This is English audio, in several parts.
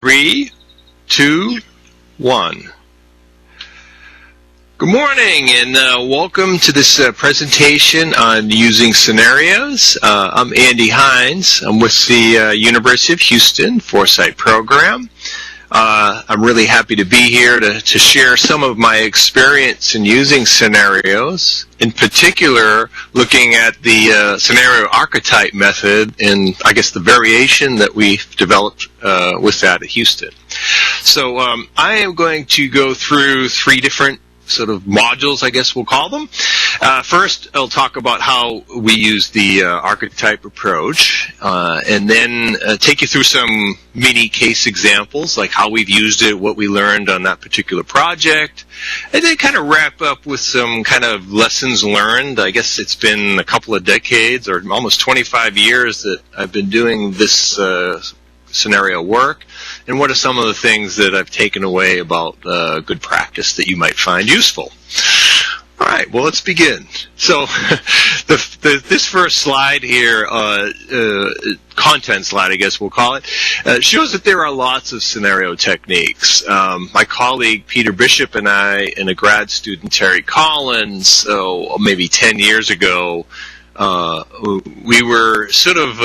Three, two, one. Good morning and welcome to this presentation on using scenarios. I'm Andy Hines. I'm with the University of Houston Foresight Program. I'm really happy to be here to share some of my experience in using scenarios, in particular looking at the scenario archetype method and I guess the variation that we've developed with that at Houston. So I am going to go through three different sort of modules, I guess we'll call them. First, I'll talk about how we use the archetype approach, and then take you through some mini case examples, like how we've used it, what we learned on that particular project, and then kind of wrap up with some kind of lessons learned. I guess it's been a couple of decades, or almost 25 years that I've been doing this scenario work, and what are some of the things that I've taken away about good practice that you might find useful. All right, well, let's begin. So this first slide here, content slide, I guess we'll call it, shows that there are lots of scenario techniques. My colleague Peter Bishop and I, and a grad student, Terry Collins, maybe 10 years ago, we were sort of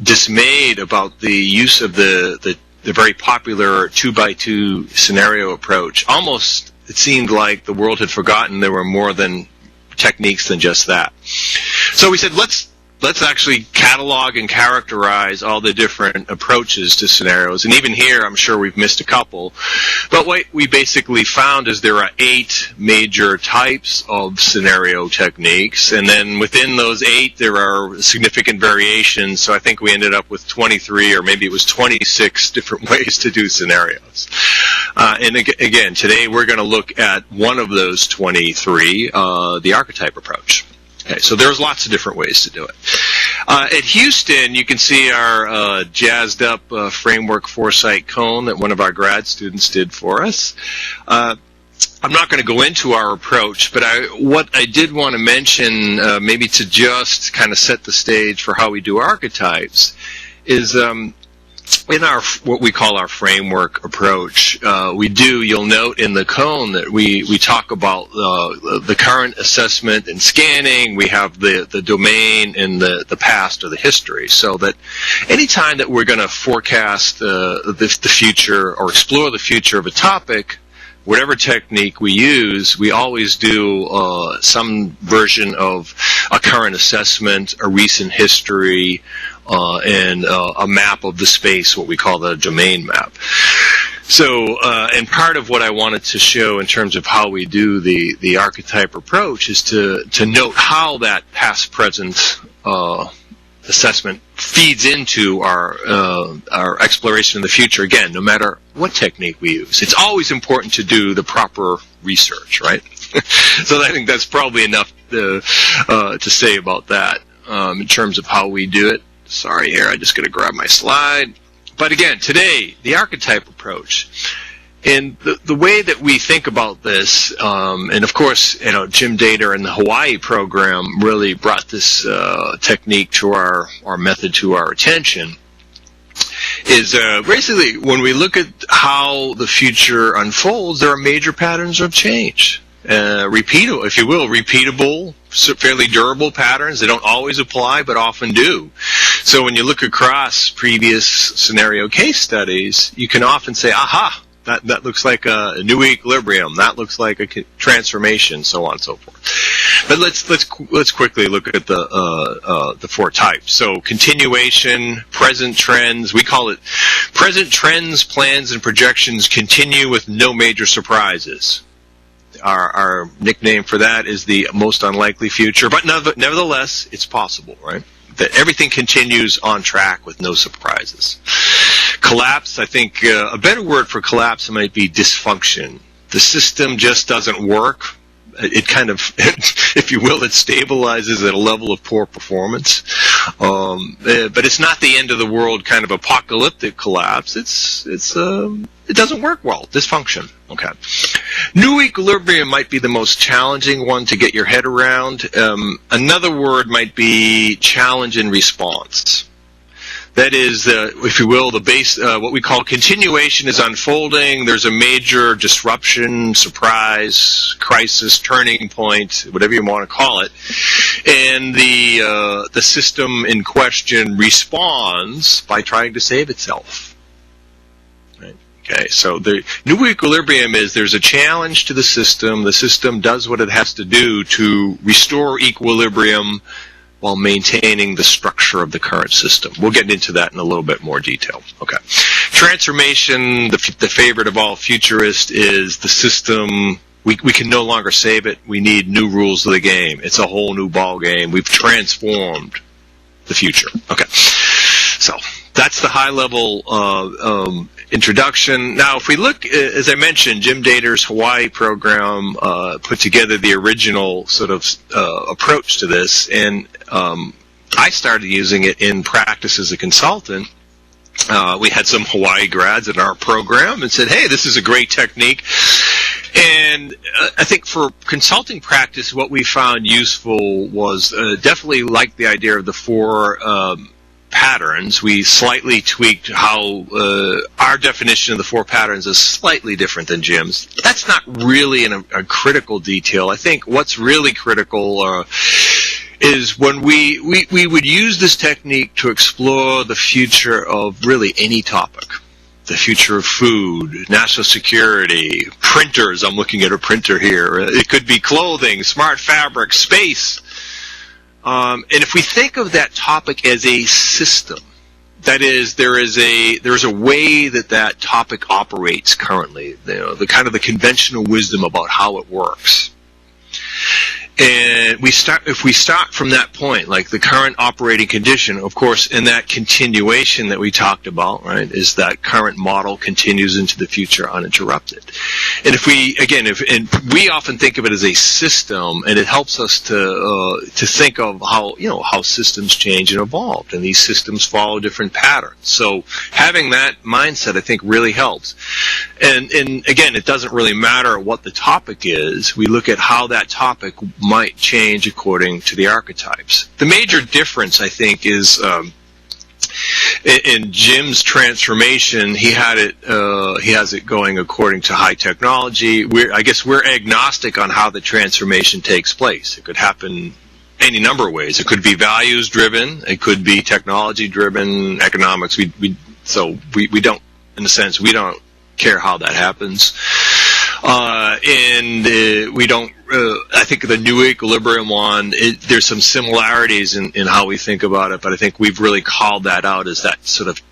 dismayed about the use of the very popular 2x2 scenario approach. Almost, it seemed like the world had forgotten there were more than techniques than just that. So we said, let's actually catalog and characterize all the different approaches to scenarios. And even here, I'm sure we've missed a couple. But what we basically found is there are 8 major types of scenario techniques. And then within those 8, there are significant variations. So I think we ended up with 23, or maybe it was 26 different ways to do scenarios. And again, today we're going to look at one of those 23, the archetype approach. Okay, so there's lots of different ways to do it. At Houston, you can see our jazzed up framework foresight cone that one of our grad students did for us. I'm not going to go into our approach, but what I did want to mention, maybe to just kind of set the stage for how we do archetypes, is in our what we call our framework approach, you'll note in the cone that we talk about the current assessment and scanning. We have the domain and the past or the history, so that anytime that we're going to forecast the future or explore the future of a topic, whatever technique we use, we always do some version of a current assessment, a recent history, and a map of the space, what we call the domain map. So, and part of what I wanted to show in terms of how we do the archetype approach is to note how that past-present assessment feeds into our exploration of the future. Again, no matter what technique we use, it's always important to do the proper research, right? So I think that's probably enough to say about that in terms of how we do it. Sorry here, I just got to grab my slide. But again, today, the archetype approach. And the way that we think about this, and of course, Jim Dater and the Hawaii program really brought this technique to our method to our attention, is basically when we look at how the future unfolds, there are major patterns of change. Repeatable, if you will, repeatable, fairly durable patterns. They don't always apply, but often do. So when you look across previous scenario case studies, you can often say, aha, that looks like a new equilibrium. That looks like a transformation, so on and so forth. But let's quickly look at the 4 types. So continuation, present trends. We call it present trends, plans, and projections continue with no major surprises. Our nickname for that is the most unlikely future, but nevertheless, it's possible, right? That everything continues on track with no surprises. Collapse, I think a better word for collapse might be dysfunction. The system just doesn't work. It kind of, if you will, it stabilizes at a level of poor performance. But it's not the end of the world kind of apocalyptic collapse. It doesn't work well. Dysfunction. Okay. New equilibrium might be the most challenging one to get your head around. Another word might be challenge and response. That is, if you will, the base, what we call continuation is unfolding. There's a major disruption, surprise, crisis, turning point, whatever you want to call it. And the system in question responds by trying to save itself. Right? Okay, so the new equilibrium is there's a challenge to the system. The system does what it has to do to restore equilibrium while maintaining the structure of the current system. We'll get into that in a little bit more detail. Okay. Transformation, the favorite of all futurists, is the system. We can no longer save it. We need new rules of the game. It's a whole new ball game. We've transformed the future. Okay. So that's the high-level introduction. Now, if we look, as I mentioned, Jim Dater's Hawaii program put together the original sort of approach to this, and I started using it in practice as a consultant. We had some Hawaii grads in our program and said, hey, this is a great technique. And I think for consulting practice, what we found useful was definitely like the idea of the four patterns. We slightly tweaked how our definition of the four patterns is slightly different than Jim's. That's not really a critical detail. I think what's really critical is when we would use this technique to explore the future of really any topic. The future of food, national security, printers. I'm looking at a printer here. It could be clothing, smart fabric, space. And if we think of that topic as a system, that is, there is a way that topic operates currently. The kind of the conventional wisdom about how it works. And if we start from that point, like the current operating condition, of course, in that continuation that we talked about, right, is that current model continues into the future uninterrupted. And we often think of it as a system, and it helps us to think of how systems change and evolve, and these systems follow different patterns. So having that mindset, I think, really helps. And again, it doesn't really matter what the topic is. We look at how that topic might change according to the archetypes. The major difference, I think, is in Jim's transformation. He has it going according to high technology. I guess we're agnostic on how the transformation takes place. It could happen any number of ways. It could be values driven. It could be technology driven. Economics. We don't, in a sense, we don't care how that happens. And we don't. I think the new equilibrium one, there's some similarities in how we think about it, but I think we've really called that out as that sort of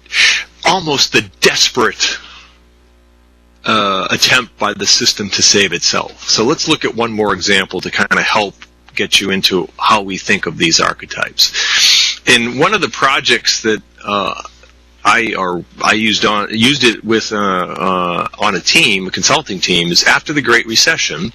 almost the desperate attempt by the system to save itself. So let's look at one more example to kind of help get you into how we think of these archetypes. In one of the projects that I used it with on a team, a consulting team, is after the Great Recession.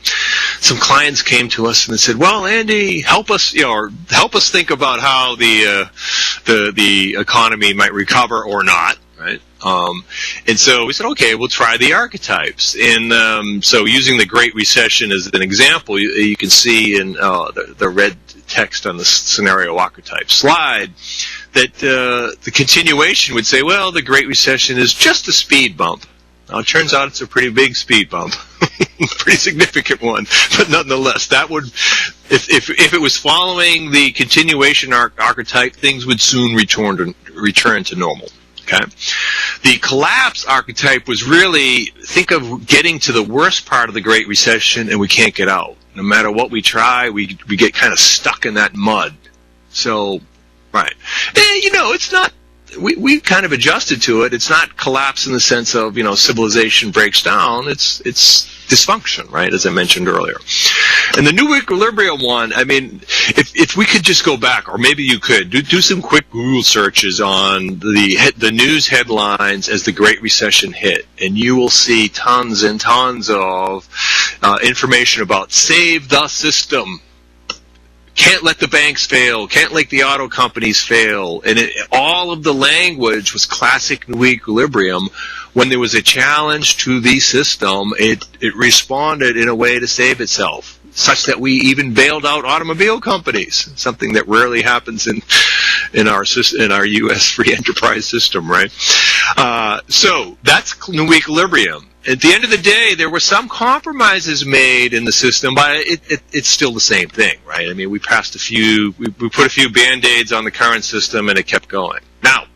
Some clients came to us and said, "Well, Andy, help us think about how the economy might recover or not." Right? And so we said, okay, we'll try the archetypes. And so using the Great Recession as an example, you can see in the red text on the scenario archetype slide that the continuation would say, well, the Great Recession is just a speed bump. Now, it turns out it's a pretty big speed bump, pretty significant one, but nonetheless, that would, if it was following the continuation archetype, things would soon return to normal. Okay, the collapse archetype was really, think of getting to the worst part of the Great Recession and we can't get out. No matter what we try, we get kind of stuck in that mud. So, right, it's not. We kind of adjusted to it. It's not collapse in the sense of, civilization breaks down. It's dysfunction, right, as I mentioned earlier. And the new equilibrium one, I mean, if we could just go back, or maybe you could, do some quick Google searches on the news headlines as the Great Recession hit, and you will see tons and tons of information about save the system. Can't let the banks fail. Can't let the auto companies fail. And all of the language was classic new equilibrium. When there was a challenge to the system, it responded in a way to save itself, such that we even bailed out automobile companies, something that rarely happens in in our U.S. free enterprise system, right? So that's new equilibrium. At the end of the day, there were some compromises made in the system, but it's still the same thing, right? I mean, we put a few Band-Aids on the current system, and it kept going. Now,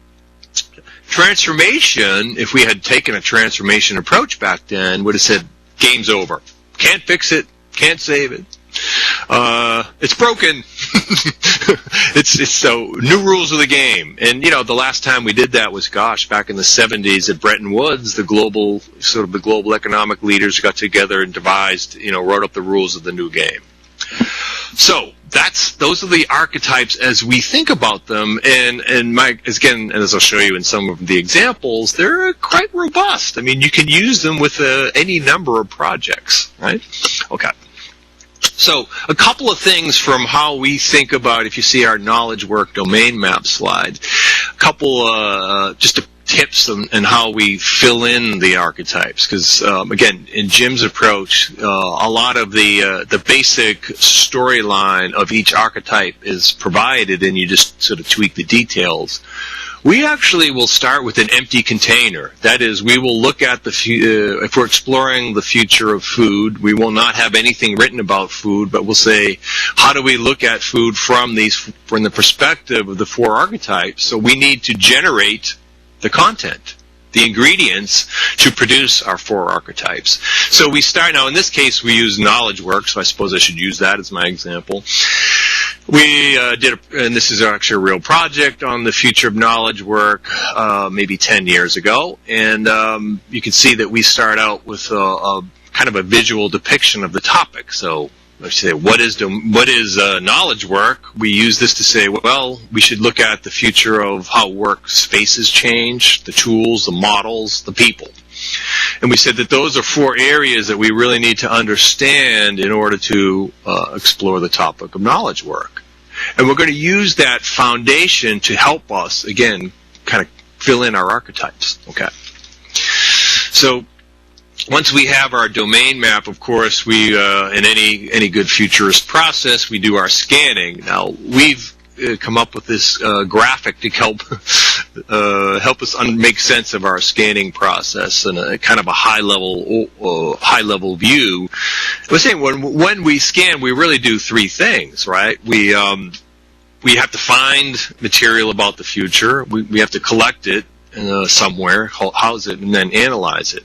transformation, if we had taken a transformation approach back then, would have said, game's over. Can't fix it, can't save it. It's broken. it's so new rules of the game. And the last time we did that was back in the 70s at Bretton Woods. The global economic leaders got together and devised, wrote up the rules of the new game. So those are the archetypes as we think about them, and as I'll show you in some of the examples, they're quite robust. I mean, you can use them with any number of projects, right? Okay. So a couple of things from how we think about, if you see our knowledge work domain map slide, a couple just tips on how we fill in the archetypes. Because, again, in Jim's approach, a lot of the basic storyline of each archetype is provided, and you just sort of tweak the details. We actually will start with an empty container. That is, we will look at if we're exploring the future of food, we will not have anything written about food, but we'll say, how do we look at food from the perspective of the 4 archetypes? So we need to generate the content, the ingredients to produce our 4 archetypes. So we start, now in this case we use knowledge work, so I suppose I should use that as my example. We and this is actually a real project on the future of knowledge work, maybe 10 years ago, and you can see that we start out with a kind of a visual depiction of the topic. So let's say, what is knowledge work? We use this to say, well, we should look at the future of how work spaces change, the tools, the models, the people. And we said that those are 4 areas that we really need to understand in order to explore the topic of knowledge work. And we're going to use that foundation to help us, again, kind of fill in our archetypes. Okay. So once we have our domain map, of course, we in any good futurist process, we do our scanning. Now, we've come up with this graphic to help us make sense of our scanning process and a kind of a high level view. We're saying when we scan, we really do 3 things, right? We have to find material about the future. We have to collect it somewhere, house it, and then analyze it.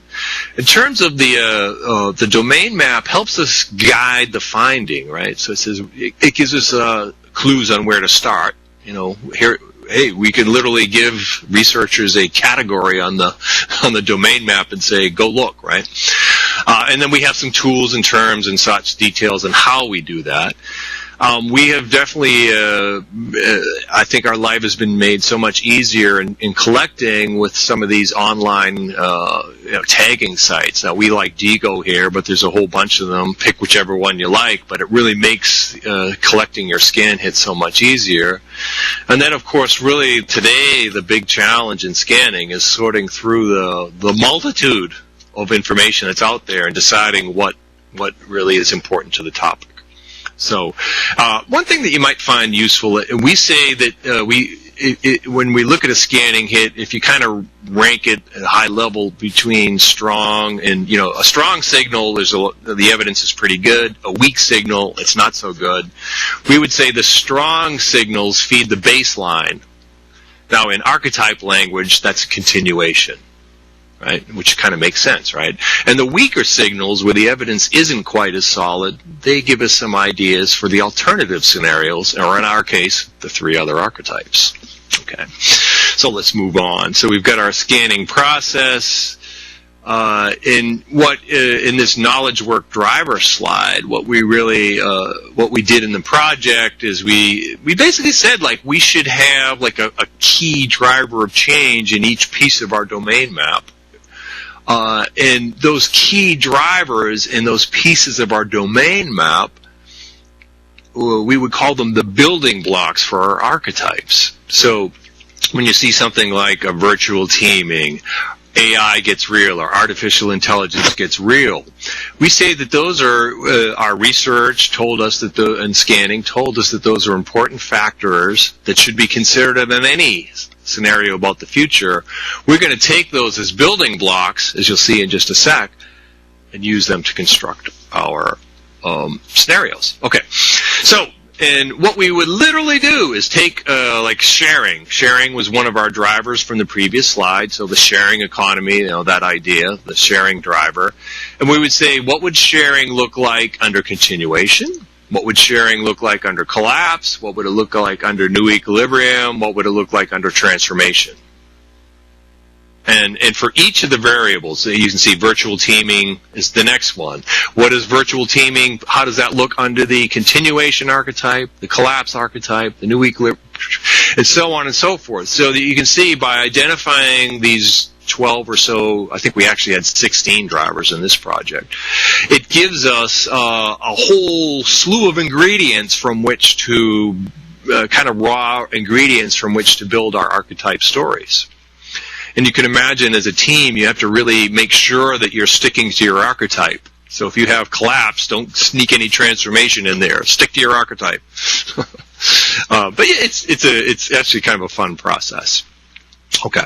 In terms of the domain map, helps us guide the finding, right? So it gives us clues on where to start. Here, hey, we can literally give researchers a category on the domain map and say, go look, right? And then we have some tools and terms and such details on how we do that. We have definitely, I think our life has been made so much easier in collecting with some of these online tagging sites. Now, we like Digo here, but there's a whole bunch of them. Pick whichever one you like, but it really makes collecting your scan hits so much easier. And then, of course, really today, the big challenge in scanning is sorting through the multitude of information that's out there and deciding what really is important to the topic. So, one thing that you might find useful, we say that when we look at a scanning hit, if you kind of rank it at a high level between strong and, a strong signal, the evidence is pretty good. A weak signal, it's not so good. We would say the strong signals feed the baseline. Now, in archetype language, that's a continuation. Right, which kind of makes sense, right? And the weaker signals, where the evidence isn't quite as solid, they give us some ideas for the alternative scenarios, or in our case, the 3 other archetypes. Okay, so let's move on. So we've got our scanning process. In this knowledge work driver slide, what we did in the project is we basically said, we should have a key driver of change in each piece of our domain map. And those key drivers in those pieces of our domain map, we would call them the building blocks for our archetypes. So when you see something like a virtual teaming, AI gets real or artificial intelligence gets real. We say that those are, our research told us that and scanning told us that those are important factors that should be considered in any scenario about the future. We're going to take those as building blocks, as you'll see in just a sec, and use them to construct our scenarios. Okay, so, and what we would literally do is take, like sharing. Sharing was one of our drivers from the previous slide, so the sharing economy, that idea, the sharing driver. And we would say, what would sharing look like under continuation? What would sharing look like under collapse? What would it look like under new equilibrium? What would it look like under transformation? And for each of the variables, you can see virtual teaming is the next one. What is virtual teaming? How does that look under the continuation archetype, the collapse archetype, the new equilibrium, and so on and so forth. So that you can see by identifying these 12 or so, I think we actually had 16 drivers in this project, it gives us a whole slew of ingredients from which to, kind of raw ingredients from which to build our archetype stories. And you can imagine as a team, you have to really make sure that you're sticking to your archetype. So if you have collapse, don't sneak any transformation in there. Stick to your archetype. But yeah, it's actually kind of a fun process. Okay.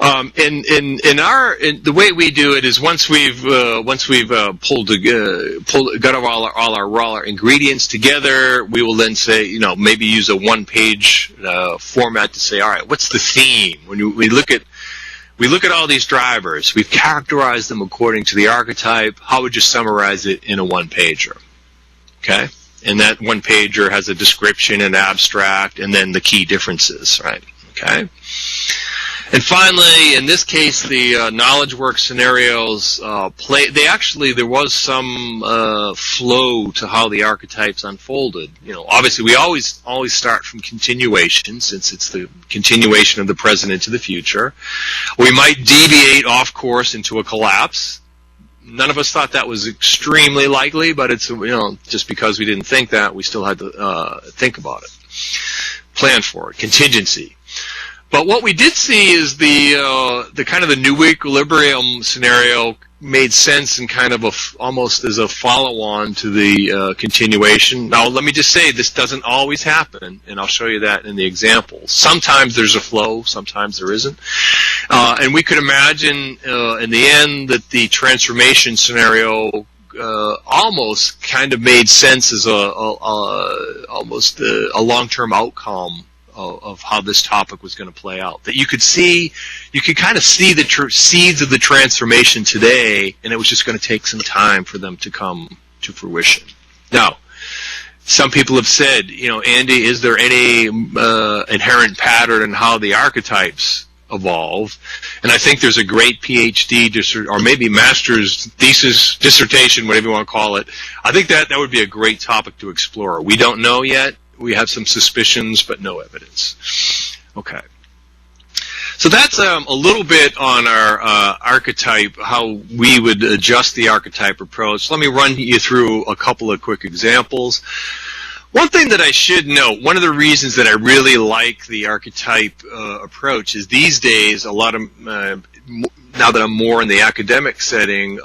The way we do it is once we've got all our raw ingredients together, we will then say, maybe use a one-page format to say, all right, what's the theme? When we look at all these drivers, we've characterized them according to the archetype. How would you summarize it in a one-pager? Okay? And that one-pager has a description, an abstract, and then the key differences, right? Okay? And finally, in this case, the knowledge work scenarios there was some flow to how the archetypes unfolded. Obviously we always start from continuation, since it's the continuation of the present into the future. We might deviate off course into a collapse. None of us thought that was extremely likely, but it's, just because we didn't think that, we still had to think about it. Plan for it. Contingency. But what we did see is the kind of the new equilibrium scenario made sense and kind of almost as a follow-on to the continuation. Now, let me just say, this doesn't always happen, and I'll show you that in the examples. Sometimes there's a flow, sometimes there isn't. And we could imagine in the end that the transformation scenario almost kind of made sense as almost a long-term outcome of how this topic was going to play out. That you could kind of see the seeds of the transformation today, and it was just going to take some time for them to come to fruition. Now, some people have said, Andy, is there any inherent pattern in how the archetypes evolve? And I think there's a great PhD or maybe master's thesis, dissertation, whatever you want to call it. I think that would be a great topic to explore. We don't know yet. We have some suspicions, but no evidence. Okay. So that's a little bit on our archetype, how we would adjust the archetype approach. Let me run you through a couple of quick examples. One thing that I should note, one of the reasons that I really like the archetype approach is these days, a lot of, now that I'm more in the academic setting,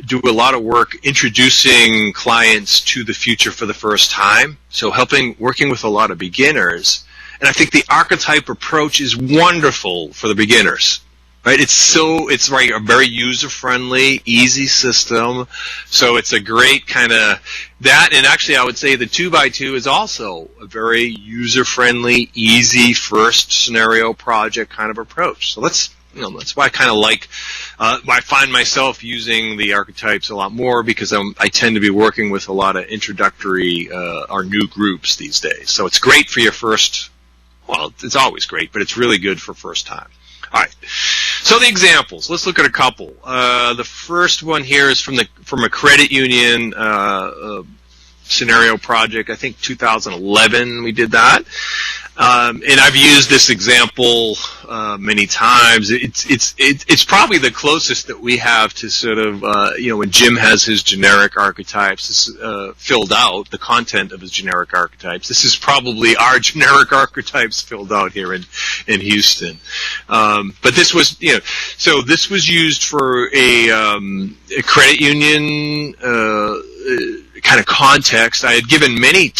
do a lot of work introducing clients to the future for the first time. So working with a lot of beginners. And I think the archetype approach is wonderful for the beginners. Right? It's like a very user-friendly, easy system. So it's a great kind of that. And actually, I would say the 2x2 is also a very user-friendly, easy first scenario project kind of approach. So that's why I kind of I find myself using the archetypes a lot more because I tend to be working with a lot of introductory or new groups these days. So it's great for your first, well, it's always great, but it's really good for first time. All right. So the examples. Let's look at a couple. The first one here is from a credit union scenario project. I think 2011 we did that. And I've used this example many times. It's probably the closest that we have to sort of when Jim has his generic archetypes filled out, the content of his generic archetypes. This is probably our generic archetypes filled out here in Houston. But this was so this was used for a credit union kind of context. I had given many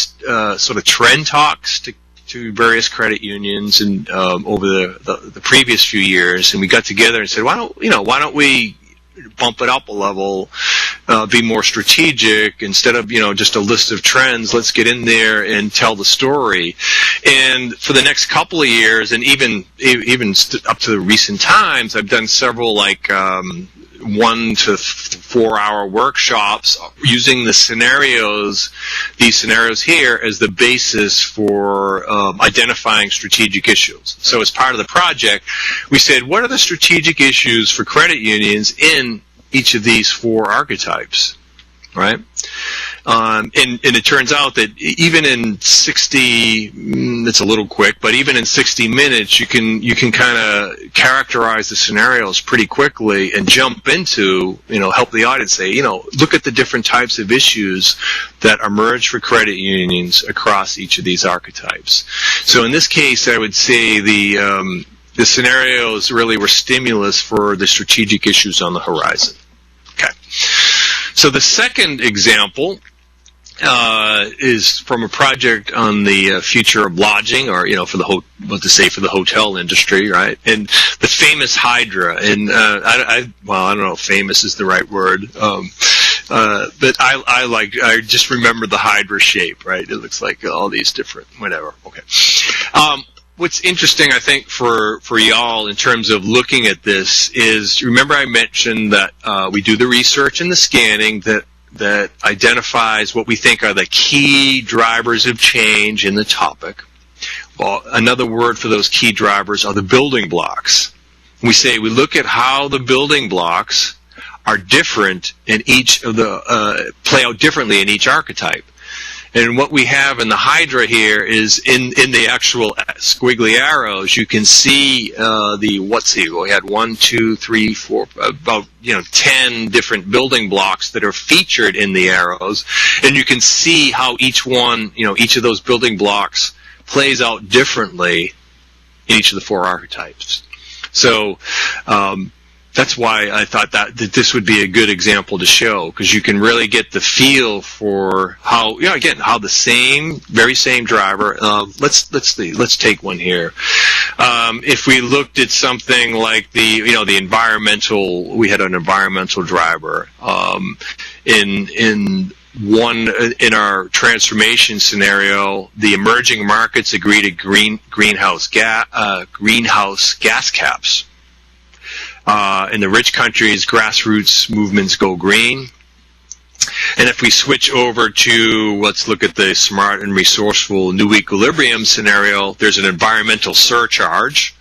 sort of trend talks to various credit unions and over the previous few years, and we got together and said, why don't we bump it up a level, be more strategic instead of just a list of trends. Let's get in there and tell the story. And for the next couple of years, and even up to the recent times, I've done several 1 to 4 hour workshops using these scenarios here as the basis for identifying strategic issues. So as part of the project, we said, what are the strategic issues for credit unions in each of these 4 archetypes, right? And it turns out that even in 60, it's a little quick, but even in 60 minutes, you can kind of characterize the scenarios pretty quickly and jump into, help the audience say, look at the different types of issues that emerge for credit unions across each of these archetypes. So in this case, I would say the scenarios really were stimulus for the strategic issues on the horizon. Okay. So the second example is from a project on the future of lodging, or for the hotel industry, right? And the famous Hydra, and I don't know if famous is the right word, but I just remember the Hydra shape, right? It looks like all these different whatever. Okay. What's interesting, I think, for y'all in terms of looking at this is, remember I mentioned that we do the research and the scanning that identifies what we think are the key drivers of change in the topic. Well, another word for those key drivers are the building blocks. We look at how the building blocks are different in each of the play out differently in each archetype. And what we have in the Hydra here is in the actual squiggly arrows, you can see we had 1, 2, 3, 4, about 10 different building blocks that are featured in the arrows, and you can see how each of those building blocks plays out differently in each of the 4 archetypes. So that's why I thought that this would be a good example to show, because you can really get the feel for how, how the very same driver. Let's take one here. If we looked at something like the environmental, we had an environmental driver. In our transformation scenario, the emerging markets agree to greenhouse gas caps. In the rich countries, grassroots movements go green. And if we switch over to, let's look at the smart and resourceful new equilibrium scenario, there's an environmental surcharge,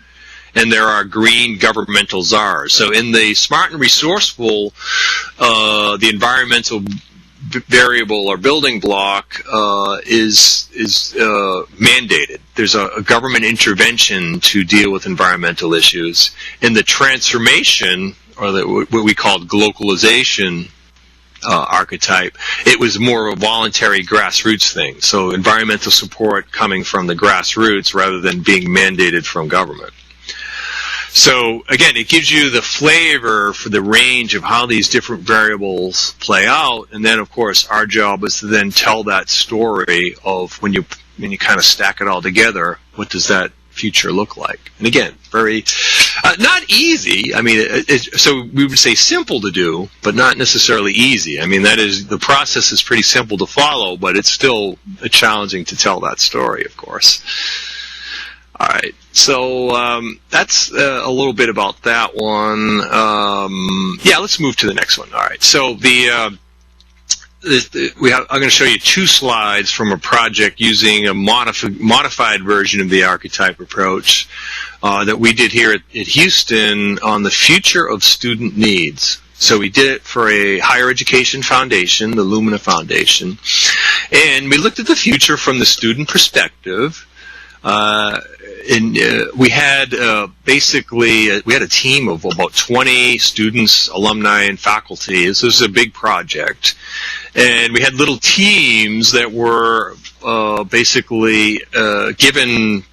and there are green governmental czars. So in the smart and resourceful, the environmental variable or building block is mandated. There's a government intervention to deal with environmental issues. In the transformation, or what we called globalization archetype, it was more of a voluntary grassroots thing. So environmental support coming from the grassroots rather than being mandated from government. So, again, it gives you the flavor for the range of how these different variables play out, and then, of course, our job is to then tell that story of when you kind of stack it all together, what does that future look like? And again, very not easy. I mean, so we would say simple to do, but not necessarily easy. I mean, the process is pretty simple to follow, but it's still challenging to tell that story, of course. All right, so that's a little bit about that one. Let's move to the next one. All right, so I'm going to show you 2 slides from a project using a modified version of the Archetype Approach that we did here at Houston on the future of student needs. So we did it for a higher education foundation, the Lumina Foundation, and we looked at the future from the student perspective. We had we had a team of about 20 students, alumni, and faculty. This was a big project. And we had little teams that were basically given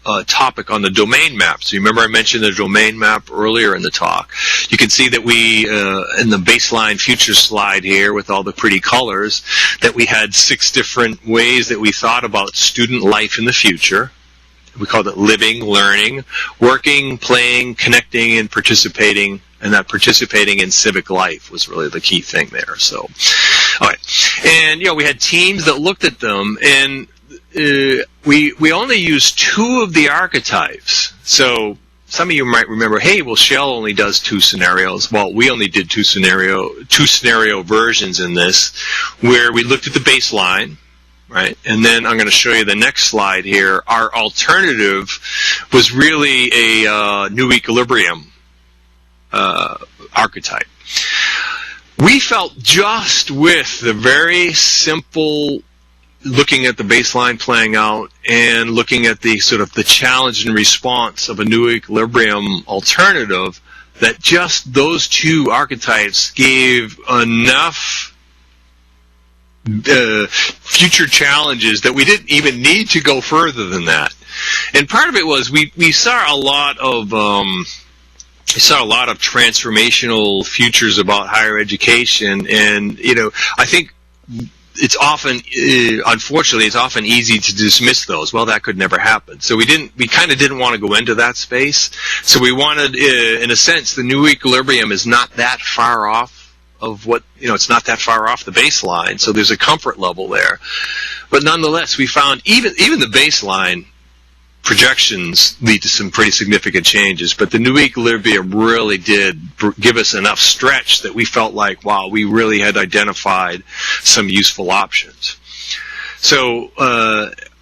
a topic on the domain map. So you remember I mentioned the domain map earlier in the talk. You can see that we, in the baseline future slide here with all the pretty colors, that we had 6 different ways that we thought about student life in the future. We called it living, learning, working, playing, connecting, and participating. And that participating in civic life was really the key thing there. So, all right. And, we had teams that looked at them, and we only used 2 of the archetypes. So some of you might remember, hey, well, Shell only does 2 scenarios. Well, we only did 2 scenario versions in this, where we looked at the baseline. Right, and then I'm going to show you the next slide here. Our alternative was really a new equilibrium archetype. We felt just with the very simple looking at the baseline playing out and looking at the sort of the challenge and response of a new equilibrium alternative, that just those 2 archetypes gave enough future challenges that we didn't even need to go further than that. And part of it was we saw a lot of transformational futures about higher education, and I think it's often, unfortunately, it's often easy to dismiss those. Well, that could never happen. So we kind of didn't want to go into that space. So we wanted, in a sense, the new equilibrium is not that far off of what, it's not that far off the baseline, so there's a comfort level there. But nonetheless, we found even the baseline projections lead to some pretty significant changes, but the new equilibrium really did give us enough stretch that we felt like, wow, we really had identified some useful options. So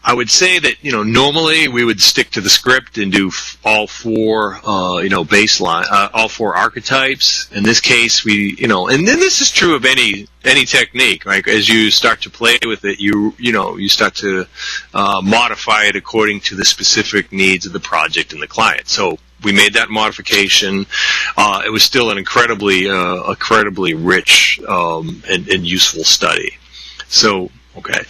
I would say that, normally we would stick to the script and do all 4, baseline, all 4 archetypes. In this case, and then this is true of any technique, right? As you start to play with it, you start to modify it according to the specific needs of the project and the client. So we made that modification. It was still an incredibly rich and useful study. So. Okay,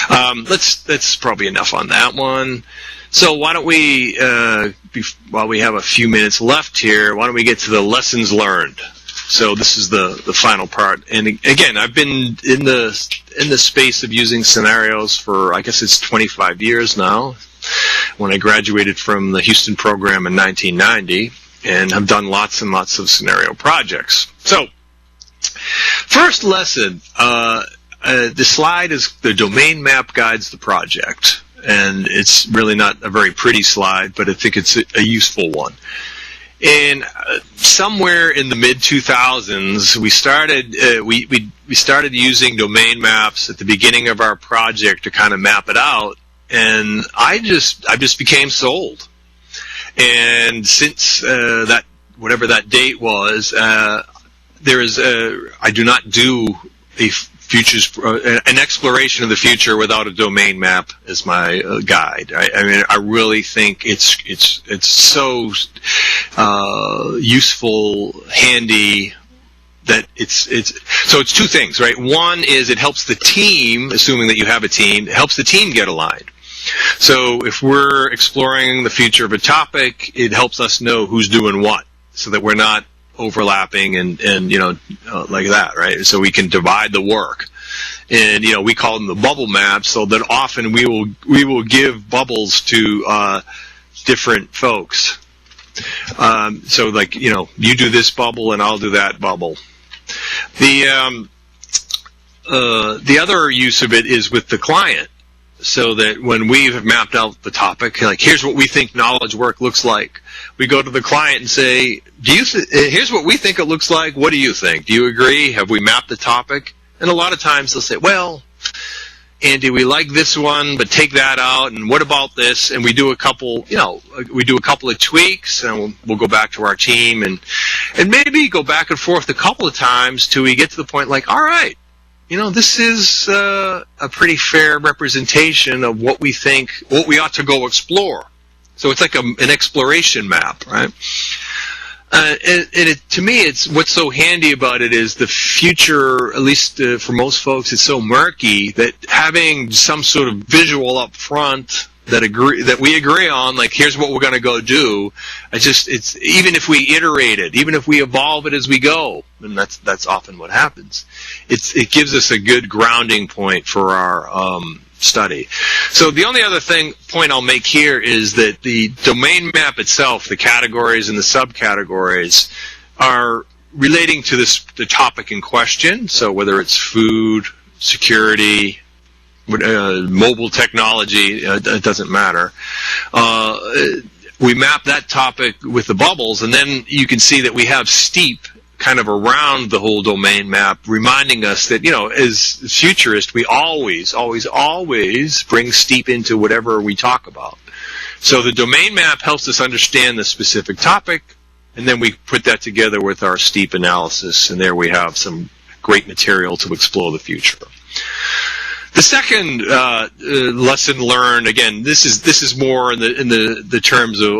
that's probably enough on that one. So why don't we, while we have a few minutes left here, why don't we get to the lessons learned? So this is the final part. And again, I've been in the space of using scenarios for, I guess it's 25 years now. When I graduated from the Houston program in 1990, and have done lots and lots of scenario projects. So, first lesson. The slide is the domain map guides the project, and it's really not a very pretty slide, but I think it's a useful one. And somewhere in the mid 2000s, we started using domain maps at the beginning of our project to kind of map it out, and I just became sold. And since that whatever that date was, I do not do an exploration of the future without a domain map as my guide. I really think it's so useful, handy, that it's 2 things, right? One is it helps the team, assuming that you have a team, it helps the team get aligned. So if we're exploring the future of a topic, it helps us know who's doing what, so that we're not overlapping and like that, right? So we can divide the work, and we call them the bubble maps. So that often we will give bubbles to different folks. So like you do this bubble and I'll do that bubble. The other use of it is with the client. So that when we have mapped out the topic, like here's what we think knowledge work looks like, we go to the client and say, here's what we think it looks like. What do you think? Do you agree? Have we mapped the topic? And a lot of times they'll say, well, Andy, we like this one, but take that out. And what about this? And we do a couple of tweaks, and we'll go back to our team and maybe go back and forth a couple of times till we get to the point like, all right, this is a pretty fair representation of what we think, what we ought to go explore. So it's like an exploration map, right? To me, it's what's so handy about it is the future, at least for most folks, is so murky that having some sort of visual up front that we agree on, like here's what we're going to go do. It's even if we iterate it, even if we evolve it as we go, and that's often what happens. It gives us a good grounding point for our study. So the only other point I'll make here is that the domain map itself, the categories and the subcategories, are relating to the topic in question. So whether it's food, security, mobile technology, it doesn't matter. We map that topic with the bubbles, and then you can see that we have steep kind of around the whole domain map, reminding us that, as futurists, we always bring steep into whatever we talk about. So the domain map helps us understand the specific topic, and then we put that together with our steep analysis, and there we have some great material to explore the future. The second lesson learned, again, this is more in the terms of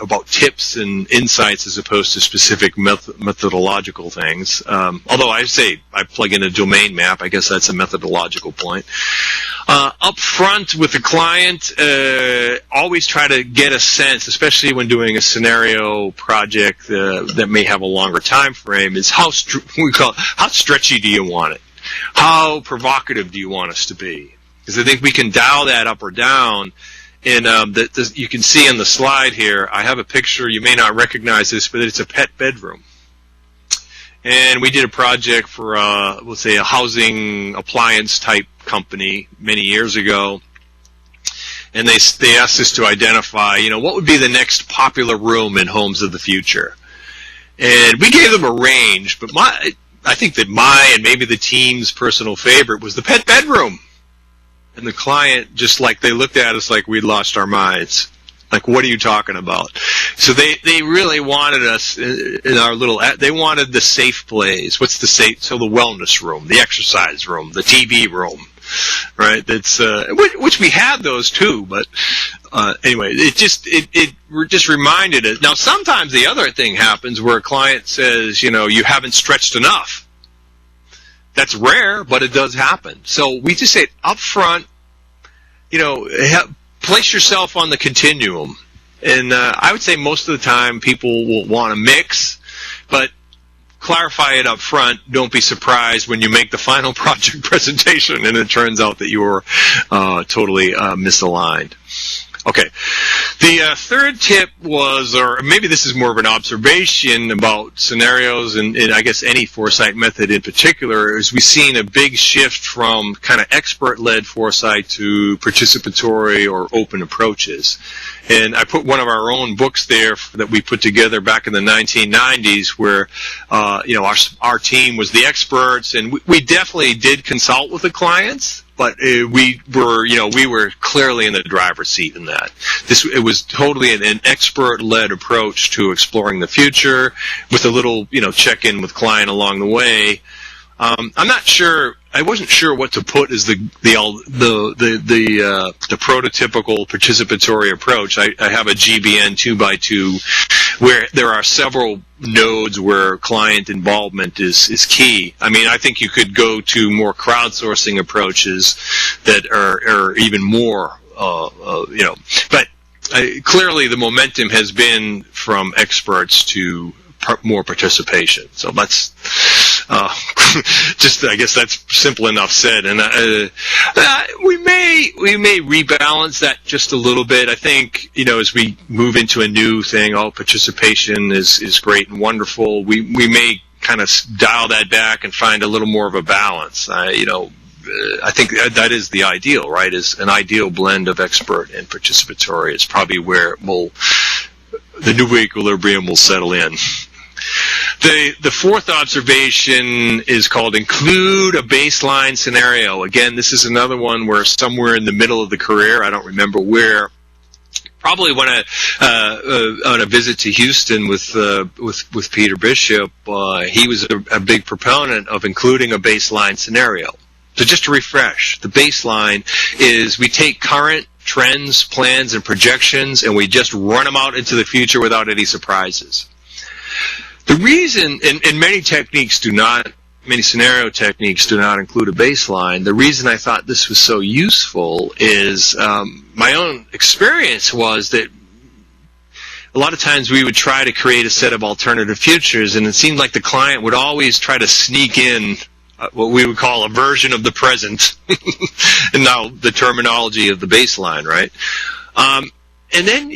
about tips and insights as opposed to specific methodological things. Although I say I plug in a domain map, I guess that's a methodological point. Up front with the client, always try to get a sense, especially when doing a scenario project that may have a longer time frame, is how stretchy do you want it? How provocative do you want us to be? Because I think we can dial that up or down. And you can see on the slide here, I have a picture. You may not recognize this, but it's a pet bedroom. And we did a project for, let's say, a housing appliance type company many years ago. And they asked us to identify, what would be the next popular room in homes of the future. And we gave them a range, but I think that my and maybe the team's personal favorite was the pet bedroom. And the client, just like they looked at us like we'd lost our minds. Like, what are you talking about? So they really wanted us in our they wanted the safe place. What's the safe? So the wellness room, the exercise room, the TV room, right? That's, which we had those too, but, anyway, we're just reminded it. Now, sometimes the other thing happens where a client says, you haven't stretched enough. That's rare, but it does happen. So we just say up front, place yourself on the continuum. And I would say most of the time people will want to mix, but clarify it up front. Don't be surprised when you make the final project presentation and it turns out that you were totally misaligned. Okay. The third tip was, or maybe this is more of an observation about scenarios and I guess any foresight method in particular, is we've seen a big shift from kind of expert-led foresight to participatory or open approaches. And I put one of our own books there that we put together back in the 1990s where, our team was the experts, and we definitely did consult with the clients. But we were clearly in the driver's seat in that. It was totally an expert-led approach to exploring the future, with a little, check-in with client along the way. I'm not sure. I wasn't sure what to put as the prototypical participatory approach. I have a GBN 2x2 where there are several nodes where client involvement is key. I mean, I think you could go to more crowdsourcing approaches that are even more, but clearly the momentum has been from experts to more participation. So let's I guess that's simple enough said. And we may rebalance that just a little bit. I think, as we move into a new thing, participation is great and wonderful. We may kind of dial that back and find a little more of a balance. I think that is the ideal, right? Is an ideal blend of expert and participatory. It's probably where the new equilibrium will settle in. The fourth observation is called include a baseline scenario. Again, this is another one where somewhere in the middle of the career, I don't remember where, probably when on a visit to Houston with Peter Bishop, he was a big proponent of including a baseline scenario. So just to refresh, the baseline is we take current trends, plans, and projections, and we just run them out into the future without any surprises. The reason, and many scenario techniques do not include a baseline. The reason I thought this was so useful is my own experience was that a lot of times we would try to create a set of alternative futures, and it seemed like the client would always try to sneak in what we would call a version of the present, and now the terminology of the baseline, right? And then,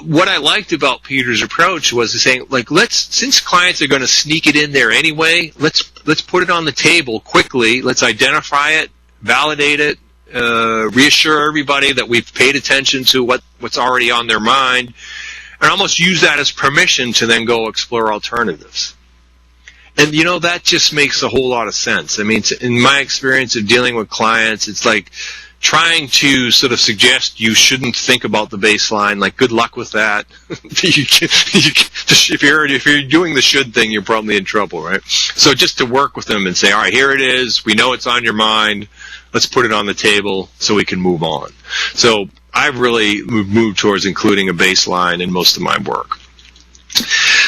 what I liked about Peter's approach was to saying, since clients are going to sneak it in there anyway, let's put it on the table quickly. Let's identify it, validate it, reassure everybody that we've paid attention to what's already on their mind, and almost use that as permission to then go explore alternatives. And, that just makes a whole lot of sense. I mean, in my experience of dealing with clients, it's like trying to sort of suggest you shouldn't think about the baseline, like good luck with that. If you're doing the should thing, you're probably in trouble, right? So just to work with them and say, all right, here it is. We know it's on your mind. Let's put it on the table so we can move on. So I've really moved towards including a baseline in most of my work.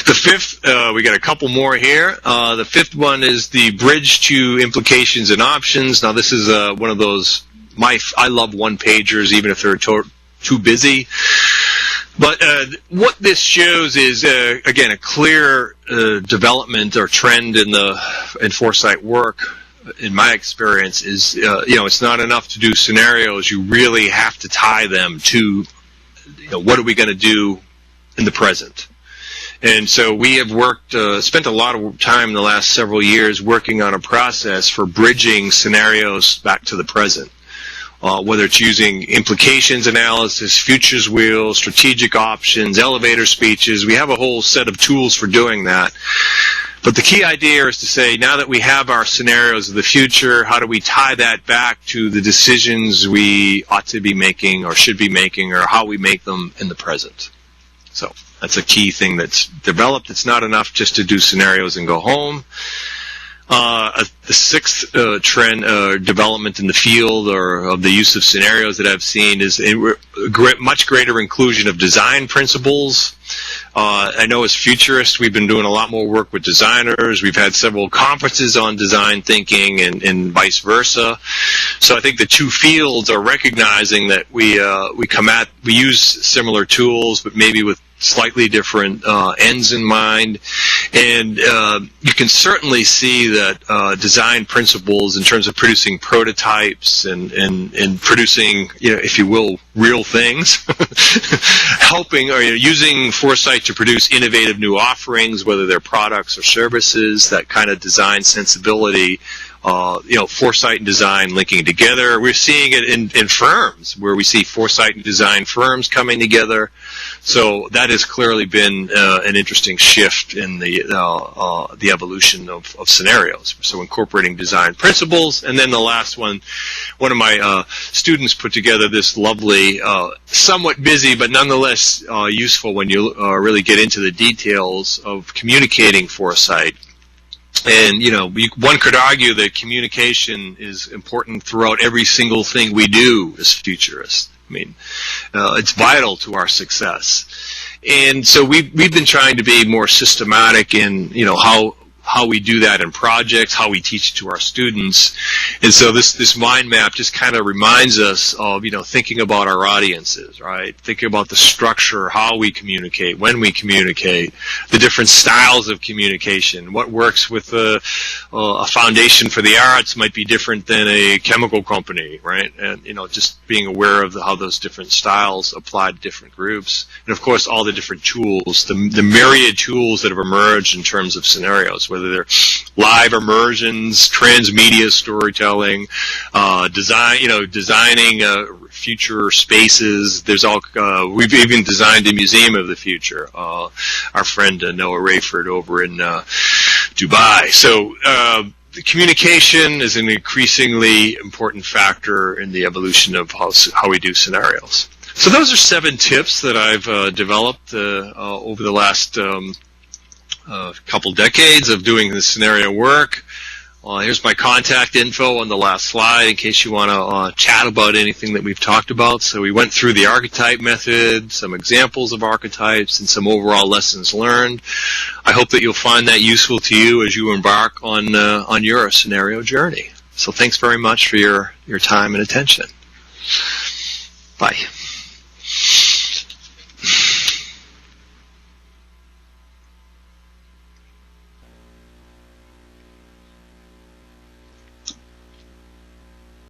The fifth, we got a couple more here. The fifth one is the bridge to implications and options. Now, this is one of those, I love one-pagers, even if they're too busy. But what this shows is, again, a clear development or trend in foresight work. In my experience, is it's not enough to do scenarios. You really have to tie them to, what are we going to do in the present. And so we have spent a lot of time in the last several years working on a process for bridging scenarios back to the present. Whether it's using implications analysis, futures wheels, strategic options, elevator speeches. We have a whole set of tools for doing that. But the key idea is to say, now that we have our scenarios of the future, how do we tie that back to the decisions we ought to be making or should be making, or how we make them in the present? So that's a key thing that's developed. It's not enough just to do scenarios and go home. The sixth trend development in the field or of the use of scenarios that I've seen is a much greater inclusion of design principles. I know as futurists we've been doing a lot more work with designers. We've had several conferences on design thinking and vice versa. So I think the two fields are recognizing that we use similar tools, but maybe with slightly different ends in mind. And you can certainly see that design principles in terms of producing prototypes and producing, if you will, real things, helping or using foresight to produce innovative new offerings, whether they're products or services, that kind of design sensibility, foresight and design linking together. We're seeing it in firms where we see foresight and design firms coming together. So that has clearly been an interesting shift in the evolution of scenarios. So incorporating design principles. And then the last one of my students put together this lovely, somewhat busy, but nonetheless useful when you really get into the details of communicating foresight. And, one could argue that communication is important throughout every single thing we do as futurists. I mean, it's vital to our success. And so we've been trying to be more systematic in, how we do that in projects, how we teach to our students. And so this mind map just kind of reminds us of, thinking about our audiences, right? Thinking about the structure, how we communicate, when we communicate, the different styles of communication. What works with a foundation for the arts might be different than a chemical company, right? And, just being aware of how those different styles apply to different groups. And, of course, all the different tools, the myriad tools that have emerged in terms of scenarios, whether they're live immersions, transmedia storytelling, designing future spaces. There's we've even designed a museum of the future. Our friend Noah Rayford over in Dubai. So the communication is an increasingly important factor in the evolution of how we do scenarios. So those are 7 tips that I've developed over the last couple decades of doing this scenario work. Here's my contact info on the last slide in case you want to chat about anything that we've talked about. So we went through the archetype method, some examples of archetypes, and some overall lessons learned. I hope that you'll find that useful to you as you embark on your scenario journey. So thanks very much for your time and attention. Bye.